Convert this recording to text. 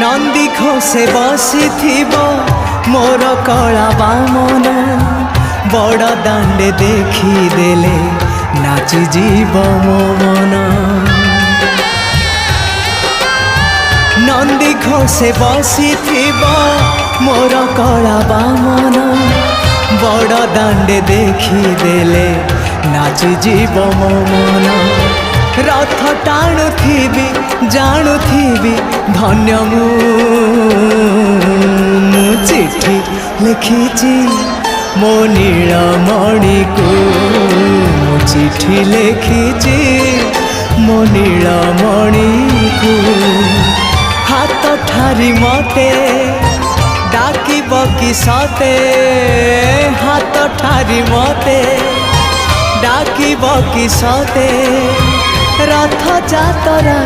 नंदी घोषे बसी मोर कला बामन बड़ दांडे देखीदेले नाची जीव मो मन। नंदी घोषे बसी मोर कला बामन बड़ दांडे देखीदेले नाची जीव मो मन। रथ टाणुथिबी जाणुथिबी धन्य मु चिठी लिखिची मो नीलमणि को मु चिठी लिखिची मो नीलमणि को। हाथ ठारी मते डाकिब कि सते हाथ ठारी मते डाकिब कि सते रथ जातरा।